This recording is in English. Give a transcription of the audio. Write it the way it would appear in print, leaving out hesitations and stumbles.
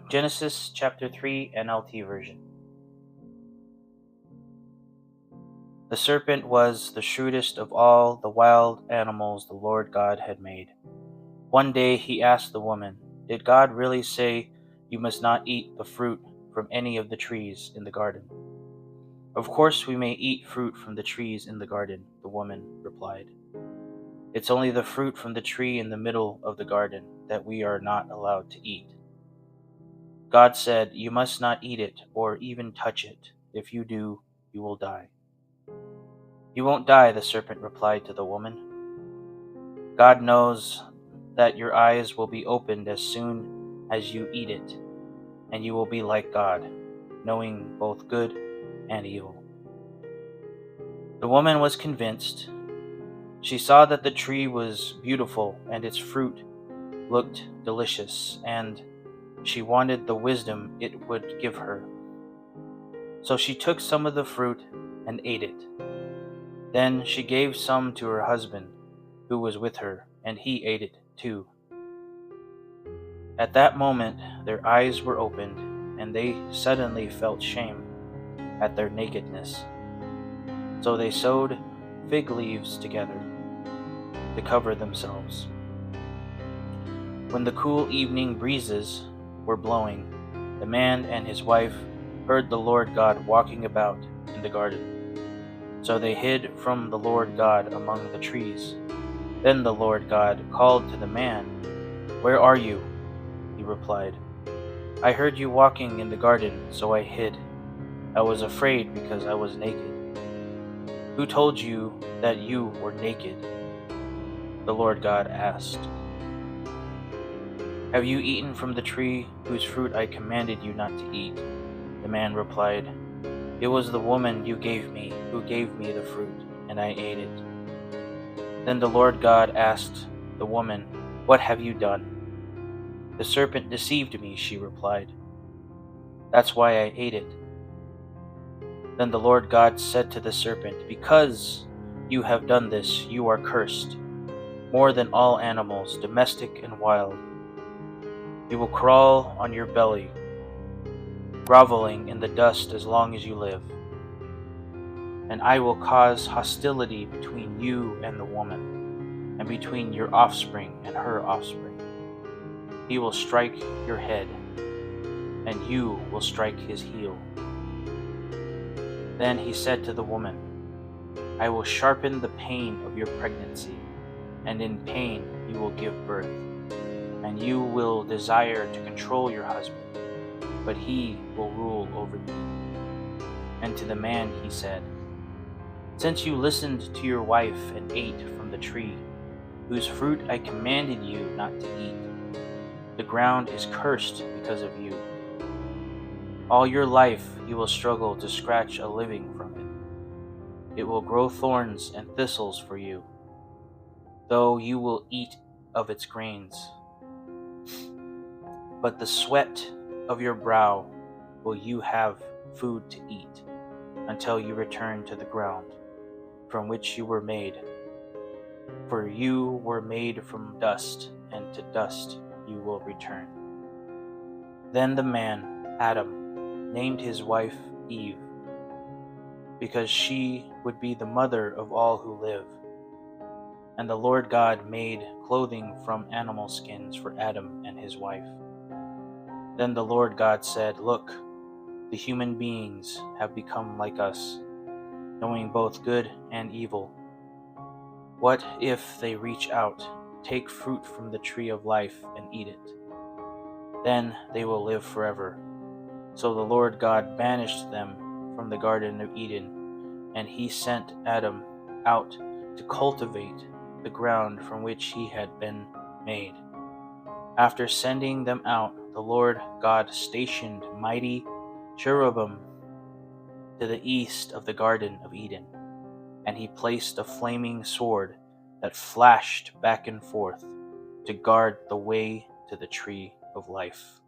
Genesis chapter 3 NLT version. The serpent was the shrewdest of all the wild animals the Lord God had made. One day he asked the woman, "Did God really say you must not eat the fruit from any of the trees in the garden?" "Of course we may eat fruit from the trees in the garden," the woman replied. "It's only the fruit from the tree in the middle of the garden that we are not allowed to eat. God said, 'You must not eat it or even touch it. If you do, you will die.'" "You won't die," the serpent replied to the woman. "God knows that your eyes will be opened as soon as you eat it, and you will be like God, knowing both good and evil." The woman was convinced. She saw that the tree was beautiful and its fruit looked delicious, and she wanted the wisdom it would give her. So she took some of the fruit and ate it. Then she gave some to her husband, who was with her, and he ate it too. At that moment their eyes were opened, and they suddenly felt shame at their nakedness. So they sewed fig leaves together to cover themselves. When the cool evening breezes were blowing, the man and his wife heard the Lord God walking about in the garden. So they hid from the Lord God among the trees. Then the Lord God called to the man, "Where are you?" He replied, "I heard you walking in the garden, so I hid. I was afraid because I was naked." "Who told you that you were naked?" the Lord God asked. "Have you eaten from the tree whose fruit I commanded you not to eat?" The man replied, "It was the woman you gave me who gave me the fruit, and I ate it." Then the Lord God asked the woman, "What have you done?" "The serpent deceived me," she replied. "That's why I ate it." Then the Lord God said to the serpent, "Because you have done this, you are cursed, more than all animals, domestic and wild. You will crawl on your belly, groveling in the dust as long as you live. And I will cause hostility between you and the woman, and between your offspring and her offspring. He will strike your head, and you will strike his heel." Then he said to the woman, "I will sharpen the pain of your pregnancy, and in pain you will give birth, and you will desire to control your husband, but he will rule over you." And to the man he said, "Since you listened to your wife and ate from the tree, whose fruit I commanded you not to eat, the ground is cursed because of you. All your life you will struggle to scratch a living from it. It will grow thorns and thistles for you, though you will eat of its grains. But the sweat of your brow will you have food to eat, until you return to the ground, from which you were made. For you were made from dust, and to dust you will return." Then the man, Adam, named his wife Eve, because she would be the mother of all who live. And the Lord God made clothing from animal skins for Adam and his wife. Then the Lord God said, "Look, the human beings have become like us, knowing both good and evil. What if they reach out, take fruit from the tree of life, and eat it? Then they will live forever." So the Lord God banished them from the Garden of Eden, and he sent Adam out to cultivate the ground from which he had been made. After sending them out, the Lord God stationed mighty cherubim to the east of the Garden of Eden, and he placed a flaming sword that flashed back and forth to guard the way to the tree of life.